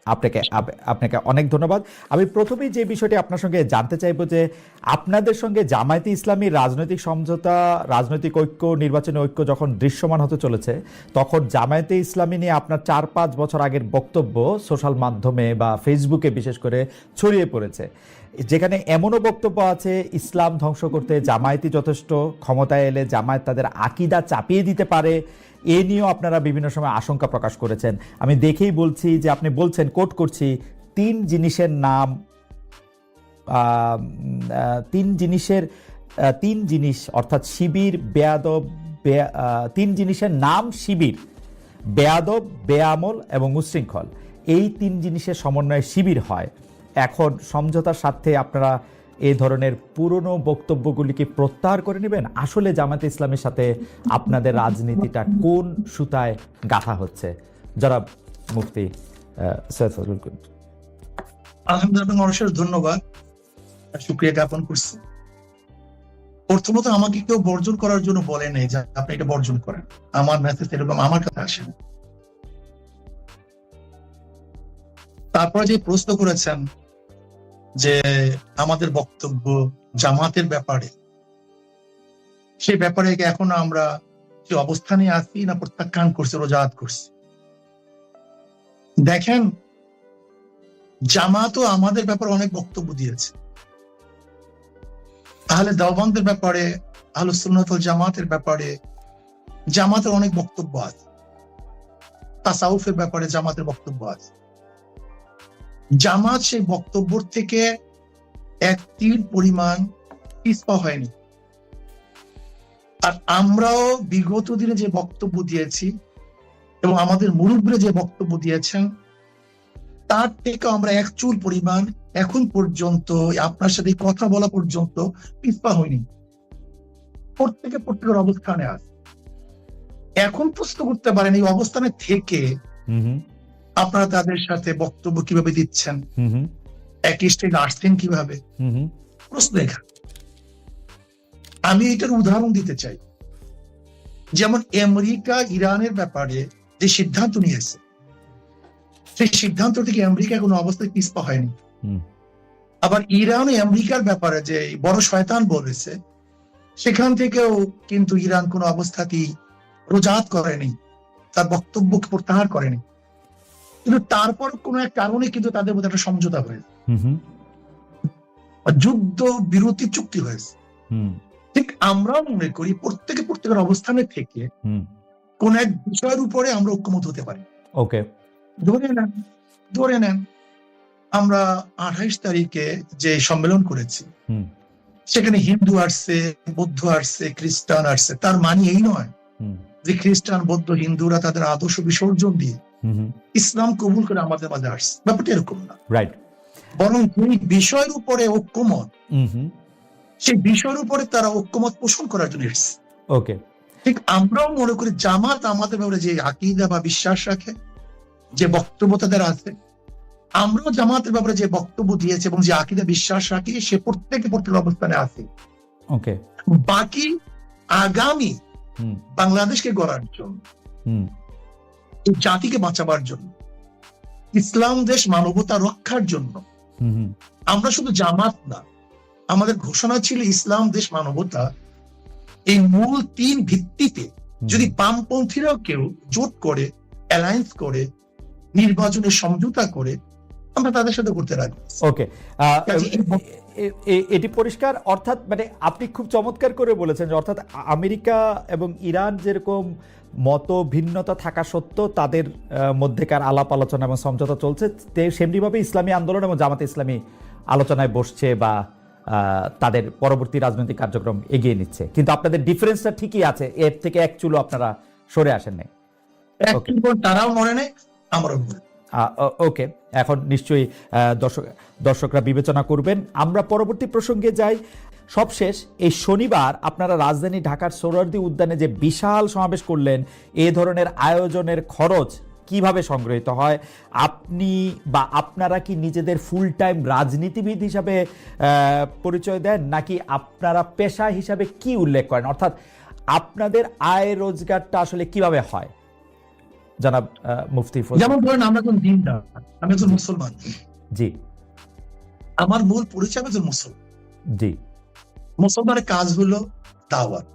আপনাকে আপনাকে অনেক ধন্যবাদ। আমি প্রথমেই যে বিষয়টি আপনার সঙ্গে জানতে চাইবো যে আপনাদের সঙ্গে জামায়াতে ইসলামীর রাজনৈতিক সমঝোতা, রাজনৈতিক ঐক্য, নির্বাচনী ঐক্য যখন দৃশ্যমান হতে চলেছে, তখন জামায়াতে ইসলামী নিয়ে আপনার 4-5 বছর আগের বক্তব্য সোশ্যাল মাধ্যমে বা ফেসবুকে বিশেষ করে ছড়িয়ে পড়েছে, যেখানে এমনও বক্তব্য আছে ইসলাম ধ্বংস করতে জামায়াতই যথেষ্ট, ক্ষমতায় এলে জামায়াত তাদের আকিদা চাপিয়ে দিতে পারে। এ নিয়েও আপনারা বিভিন্ন সময় আশঙ্কা প্রকাশ করেছেন। আমি দেখেই বলছি যে আপনি বলছেন, কোট করছি, তিন জিনিসের নাম, তিন জিনিস অর্থাৎ শিবির, বেয়াদব, তিন জিনিসের নাম শিবির, বেয়াদব, বেআমল এবং উচ্ছৃঙ্খল। এই তিন জিনিসের সমন্বয়ে শিবির হয়। এখন সমঝোতার স্বার্থে আপনারা এই ধরনের পুরনো বক্তব্যগুলিকে প্রত্যাহার করে নেবেন? আসলে জামায়াতে ইসলামের সাথে আপনাদের রাজনীতিটা কোন সুতায় গাঁথা হচ্ছে? জনাব মুফতি সৈয়দ ফজলুল করিম। আলহামদুলিল্লাহ, মানুষের ধন্যবাদ, শুকরিয়া জ্ঞাপন করছি। প্রথমত আমাকে কেউ বর্জন করার জন্য বলে নেই যে আপনি এটা বর্জন করেন, আমার মেসেজ এরকম আমার কাছে আসেন। তারপরে যে প্রশ্ন করেছেন যে আমাদের বক্তব্য জামাতের ব্যাপারে, সেই ব্যাপারে এখন আমরা যে অবস্থানে আছি না প্রত্যাখ্যান করছি, রোজাত করছি। দেখেন, জামাতও আমাদের ব্যাপারে অনেক বক্তব্য দিয়েছে। আহলে দেওবন্দের ব্যাপারে, আহলে সুন্নাত ওয়াল জামাতের ব্যাপারে জামাতের অনেক বক্তব্য আছে। তাসাউফের ব্যাপারে জামাতের বক্তব্য আছে। জামাত সেই বক্তব্য থেকে এক তীর পরিমাণ পিছপা হয়নি। আর আমরাও বিগত দিনে যে বক্তব্য দিয়েছি এবং আমাদের মুরব্বীরা যে বক্তব্য দিয়েছেন, তার থেকে আমরা এক চুল পরিমাণ এখন পর্যন্ত আপনার সাথে কথা বলা পর্যন্ত পিছপা হয়নি। প্রত্যেকের অবস্থানে আছে। এখন প্রশ্ন করতে পারেন এই অবস্থানে থেকে আপনারা তাদের সাথে বক্তব্য কিভাবে দিচ্ছেন, একই স্টেজে আসছেন কিভাবে, প্রশ্ন এখানে। আমি এটার উদাহরণ দিতে চাই। যেমন আমেরিকা ইরানের ব্যাপারে যে সিদ্ধান্ত নিয়েছে, সেই সিদ্ধান্ত থেকে আমেরিকা কোনো অবস্থায় পিছপা হয়নি। আবার ইরান আমেরিকার ব্যাপারে যে বড় শয়তান বলেছে, সেখান থেকেও কিন্তু ইরান কোনো অবস্থাতেই রোজাত করেনি, তার বক্তব্যকে প্রত্যাহার করেনি। কিন্তু তারপর কোন এক কারণে কিন্তু তাদের মধ্যে একটা সমঝোতা হয়েছে, যুদ্ধ বিরতি চুক্তি হয়েছে। ঠিক আমরাও মনে করি প্রত্যেকের অবস্থানে থেকে কোন এক বিষয়ের উপরে আমরা ঐক্যমত হতে পারি। ওকে, ধরে নেন আমরা 28 তারিখে যে সম্মেলন করেছি, সেখানে হিন্দু আসছে, বৌদ্ধ আসছে, খ্রিস্টান আসছে। তার মানে এই নয় যে খ্রিস্টান, বৌদ্ধ, হিন্দুরা তাদের আদর্শ বিসর্জন দিয়ে ইসলাম কবুল করে আমাদের মাঝে আসছে। ব্যাপারটা এরকম না, রাইট। বরং এই বিষয়ের উপরে ঐক্যমত, সেই বিষয়ের উপরে তারা ঐক্যমত পোষণ করার জন্য এসেছে। ওকে, ঠিক আমরাও মনে করি জামাত আমাদের ব্যাপারে যে আকীদা বা বিশ্বাস রাখে, যে বক্তব্য তাদের আছে, আমরাও জামাতের ব্যাপারে যে বক্তব্য দিয়েছে এবং যে আকীদা বিশ্বাস রাখি, সে প্রত্যেকের অবস্থানে আছে। ওকে, বাকি আগামী বাংলাদেশকে গড়ার জন্য, এই জাতিকে বাঁচাবার জন্য, ইসলাম দেশ মানবতা রক্ষার জন্য আমরা শুধু জামাত না, আমাদের ঘোষণা ছিল ইসলাম দেশ মানবতা। এই মূল 3 ভিত্তিতে যদি বামপন্থীরাও কেউ জোট করে, অ্যালায়েন্স করে, নির্বাচনের সমঝোতা করে, আমরা তাদের সাথে করতে রাজি। ওকে, এটি পরিষ্কার। অর্থাৎ মানে আপনি খুব চমৎকার করে বলেছেন যে অর্থাৎ আমেরিকা এবং ইরান যেরকম মত ভিন্নতা থাকা সত্ত্বেও তাদের মধ্যেকার আলাপ আলোচনা এবং সমঝোতা চলছে, সেমনিভাবে ইসলামী আন্দোলন এবং জামাতে ইসলামী আলোচনায় বসছে বা তাদের পরবর্তী রাজনৈতিক কার্যক্রম এগিয়ে নিচ্ছে। কিন্তু আপনাদের ডিফারেন্সটা ঠিকই আছে, এর থেকে এক চুলো আপনারা সরে আসেন নাই। তারাও মনে নেই, আমরাও। ওকে, এখন নিশ্চয়ই দর্শকরা বিবেচনা করবেন। আমরা পরবর্তী প্রসঙ্গে যাই। সবশেষ, এই শনিবার আপনারা রাজধানী ঢাকার সোহরাওয়ার্দী উদ্যানে যে বিশাল সমাবেশ করলেন, এ ধরনের আয়োজনের খরচ কিভাবে সংগৃহীত হয়? আপনি বা আপনারা কি নিজেদের ফুল টাইম রাজনীতিবিদ হিসাবে পরিচয় দেন, নাকি আপনারা পেশা হিসাবে কি উল্লেখ করেন? অর্থাৎ আপনাদের আয় রোজগারটা আসলে কিভাবে হয়? জনাব মুফতি ফজল। যেমন ধরেন আমরা একজন দিনদার, আমি একজন মুসলমান, জি আমার মূল পরিচয় আমি একজন মুসলমান। জি মুসলমানের কাজ হলো দাওয়াত।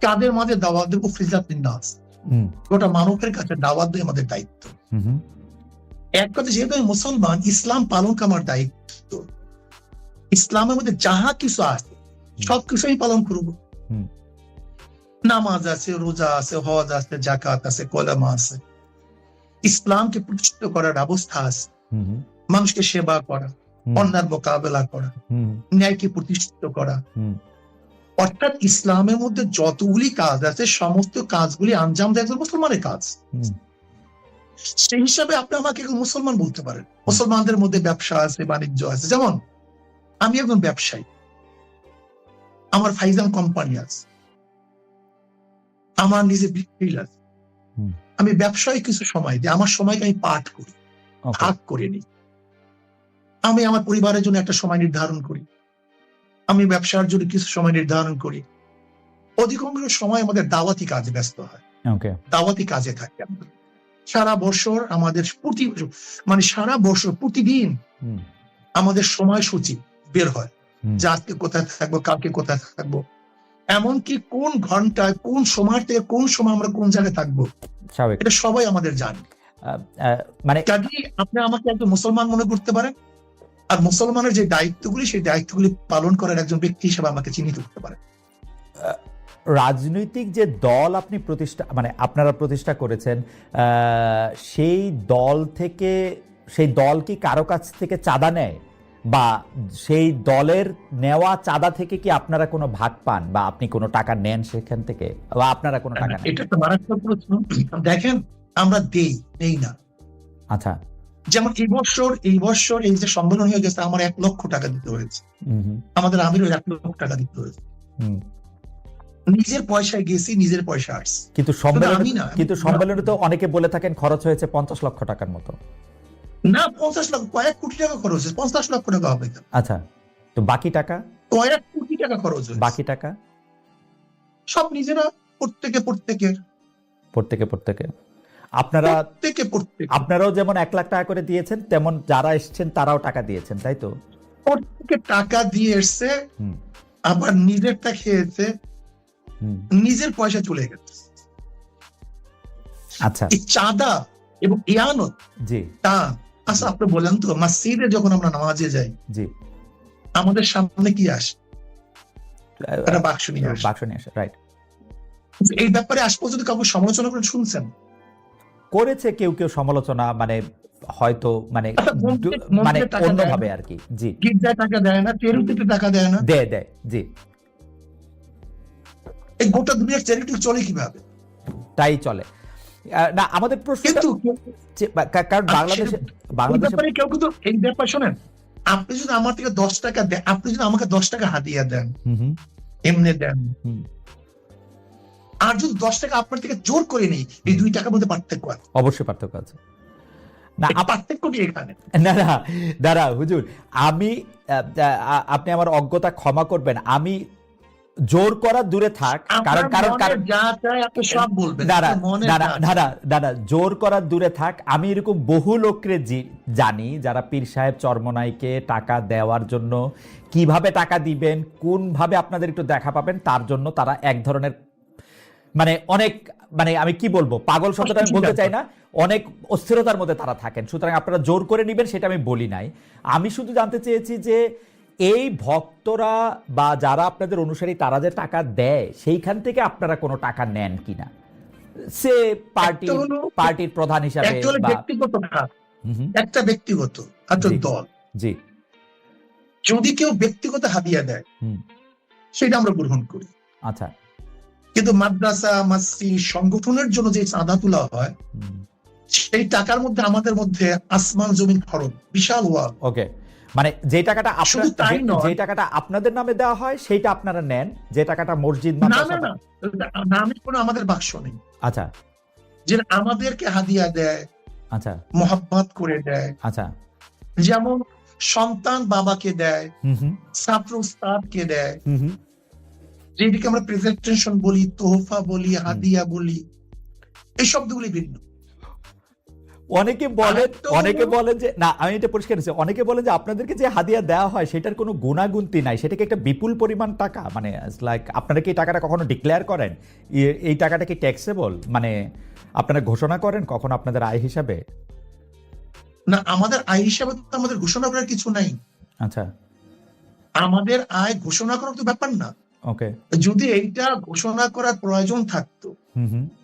কাদের মাঝে দাওয়াত দেবো? ফিজাতিন নাস, গোটা মানবের কাছে দাওয়াত দেওয়া আমাদের দায়িত্ব। এক কথা, যেহেতু আমি মুসলমান, ইসলাম পালন করা আমার দায়িত্ব। ইসলামের মধ্যে যাহা কিছু আছে সবকিছু আমি পালন করবো। নামাজ আছে, রোজা আছে, হজ আছে, জাকাত আছে, কলেমা আছে, ইসলামকে প্রতিষ্ঠিত করার ব্যবস্থা আছে, মানুষকে সেবা করা, অন্যায়ের মোকাবেলা করা, ন্যায়কে প্রতিষ্ঠিত করা। অর্থাৎ ইসলামের মধ্যে যতগুলি কাজ আছে সমস্ত কাজগুলি আঞ্জাম দেয় একজন মুসলমানের কাজ। সেই হিসাবে আপনি আমাকে একজন মুসলমান বলতে পারেন। মুসলমানদের মধ্যে ব্যবসা আছে, বাণিজ্য আছে। যেমন আমি একজন ব্যবসায়ী, আমার ফাইজান কোম্পানি আছে, আমার নিজে বিক্রি আছে। আমি ব্যবসায় কিছু সময় দিই, আমার সময়কে আমি পাঠ করি, ভাগ করে নিই। আমি আমার পরিবারের জন্য একটা সময় নির্ধারণ করি, আমি ব্যবসার জন্য কিছু সময় নির্ধারণ করি। অধিকাংশ সময় আমাদের দাওয়াতি কাজে ব্যস্ত হয়, দাওয়াতি কাজে থাকে। সারা বছর আমাদের সারা বছর প্রতিদিন আমাদের সময়সূচি বের হয় যে আজকে কোথায় থাকবো, কালকে কোথায় থাকবো, এমনকি কোন ঘন্টায় কোন সময় থেকে কোন সময় আমরা কোন জায়গায় থাকবো, এটা সবাই আমাদের জানে। মানে আপনি আমাকে একজন মুসলমান মনে করতে পারেন, আর মুসলমানের যে দায়িত্বগুলি সেই দায়িত্বগুলি পালন করার একজন ব্যক্তি হিসেবে আমাকে চিহ্নিত করতে পারেন। রাজনৈতিক যে দল আপনি আপনারা প্রতিষ্ঠা করেছেন, সেই দল থেকে, সেই দল কি কারো কাছ থেকে চাঁদা নেয়, বা সেই দলের নেওয়া চাঁদা থেকে কি আপনারা কোনো ভাগ পান, বা আপনি কোনো টাকা নেন সেখান থেকে, বা আপনারা কোনো টাকা নেন? এটা তো মারাত্মক প্রশ্ন। দেখেন, আমরা নেই না। আচ্ছা, যেমন এই বছর এই যে সম্মেলন হয়ে গেছে, আমার 1 লক্ষ টাকা দিতে হয়েছে, আমাদের আমিরও 1 লক্ষ টাকা দিতে হয়েছে। নিজের পয়সায় গেছি, নিজের পয়সা আসছে। কিন্তু সম্মেলনে তো অনেকে বলে থাকেন খরচ হয়েছে 50 লক্ষ টাকার মতো। না, 50 লক্ষ, কয়েক কোটি টাকা খরচ হয়েছে। 50 লক্ষ টাকা হবে। আচ্ছা, তো বাকি টাকা? কয়েক কোটি টাকা খরচ হয়েছে। বাকি টাকা সব নিজেরা, প্রত্যেকে আপনারাও যেমন 1 লাখ টাকা করে দিয়েছেন, তেমন যারা এসেছেন তারাও টাকা দিয়েছেন, তাই তো? প্রত্যেকে টাকা দিয়ে এসছে, আবার নিজেরটা খেয়েছে, নিজের পয়সা চলে গেছে। আচ্ছা, এই চাঁদা এবং ইয়ানত, জি, তা আচ্ছা আপনি বলেন তো, মসজিদে যখন আমরা নামাজে যাই, জি, আমাদের সামনে কি আসে? একটা বাক্স নিয়ে আসে, রাইট। এই ব্যাপারে আজ পর্যন্ত কাউকে সমালোচনা করে শুনছেন? করেছে কেউ সমালোচনা, হয়তো অন্যভাবে আর কি। জি, গির্জায় টাকা দেয় না, চ্যারিটিতে টাকা দেয় না, দেয়। জি, এই গোটা দুনিয়ার চ্যারিটি চলে কিভাবে? তাই চলে না। আমাদের প্রশ্ন, কারণ বাংলাদেশে কেউ কিন্তু এই ব্যাপার শোনেন, আপনি যদি আমার থেকে 10 টাকা দেন, আপনি যদি আমাকে 10 টাকা হাদিয়া দেন, এমনি দেন, আর যদি 10 টাকা আপনার থেকে জোর করে নেই, এই 2 টাকার মধ্যে পার্থক্য আছে। অবশ্যই পার্থক্য আছে। না, পার্থক্য কি এখানে? না হুজুর, আপনি আমার অজ্ঞতা ক্ষমা করবেন। আমি জোর করা দূরে থাক, কারণ যা চাই আপনি সব বলবেন। দাদা, জোর করা দূরে থাক। আমি এরকম বহু লোককে জানি যারা পীর সাহেব চরমনাইকে টাকা দেওয়ার জন্য, কিভাবে টাকা দিবেন, কোন ভাবে আপনাদের একটু দেখা পাবেন, তার জন্য তারা এক ধরনের অনেক আমি কি বলবো, পাগল শব্দটা আমি বলতে চাই না, অনেক অস্থিরতার মধ্যে তারা থাকেন। সুতরাং আপনারা জোর করে নিবেন সেটা আমি বলি নাই। আমি শুধু জানতে চেয়েছি যে এই ভক্তরা বা যারা আপনাদের অনুসারী তারা যে টাকা দেয়, সেইখান থেকে আপনারা কোনো টাকা নেন কিনা, সে পার্টির প্রধান হিসাবে, একটা ব্যক্তিগত দল। জি, যদি কেউ ব্যক্তিগত হাদিয়া দেয় সেটা আমরা গ্রহণ করি। আচ্ছা, কিন্তু মাদ্রাসা, মসজিদ, সংগঠনের জন্য যে চাঁদা তোলা হয়, সেই টাকার মধ্যে আমাদের মধ্যে আসমান জমিন ফরক, বিশাল ওয়াল। ওকে, যে টাকাটা আপনাদের নামে দেওয়া হয় সেইটা আপনারা নেন, যে টাকাটা মসজিদ, নামে কোনো আমাদের বাক্স নেই। আচ্ছা, যে আমাদেরকে হাদিয়া দেয়, আচ্ছা, মোহাব্বত করে দেয়। আচ্ছা, যেমন সন্তান বাবাকে দেয়, ছাত্র উস্তাদকে দেয়, যেটিকে আমরা প্রেজেন্টেশন বলি, তোহফা বলি, হাদিয়া বলি, এই শব্দগুলি ভিন্ন। অনেকে বলেন যে না, আমি এটা পরিষ্কার করছি, অনেকে বলেন যে আপনাদেরকে যে হাদিয়া দেওয়া হয় সেটার কোনো গুণাগুন্তি নাই, সেটাকে একটা বিপুল পরিমাণ টাকা, মানে লাইক আপনারা কি এই টাকাটা কখনো ডিক্লেয়ার করেন? এই টাকাটা কি ট্যাক্সেবল, মানে আপনারা ঘোষণা করেন কখনো আপনাদের আয় হিসাবে? না, আমাদের আয় হিসাবে তো আমাদের ঘোষণা করার কিছু নাই। আচ্ছা, আমাদের আয় ঘোষণা করার তো ব্যাপার না। ওকে। যদি এইটা ঘোষণা করার প্রয়োজন থাকতো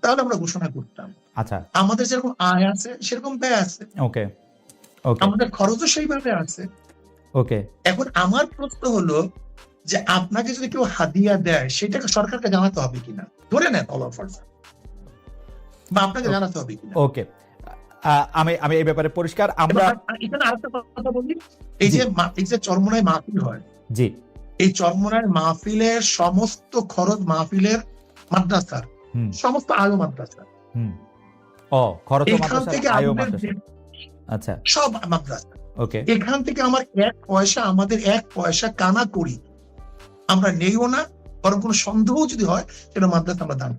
তাহলে আমরা ঘোষণা করতাম। আচ্ছা, আমাদের যেরকম আয় আছে সেরকম ব্যয় আছে, ওকে ওকে আমাদের খরচও সেইভাবে আছে। ওকে। এখন আমার প্রশ্ন হলো যে আপনাকে যদি কেউ হাদিয়া দেয় সেটাকে সরকারকে জানাতে হবে কিনা, ধরে নেন অল অফার, বা আপনাকে জানাতে হবে কিনা। ওকে, আমি আমি এই ব্যাপারে পরিষ্কার। আমরা এখানে আরেকটা কথা বলি, এই যে চরমোনাই মাহফিল হয়, জি, এই চরমোনাই মাহফিলের সমস্ত খরচ মাহফিলের মাদ্রাসার, সমস্ত আয়ো মাদ্রাসা, খরচ এখান থেকে আচ্ছা, সব মাদ্রাসা, ওকে। এখান থেকে আমার আমাদের এক পয়সা কানা করি আমরা নেইও না, বরং কোনো সন্দেহ যদি হয় সেটা মাদ্রাসা আমরা দান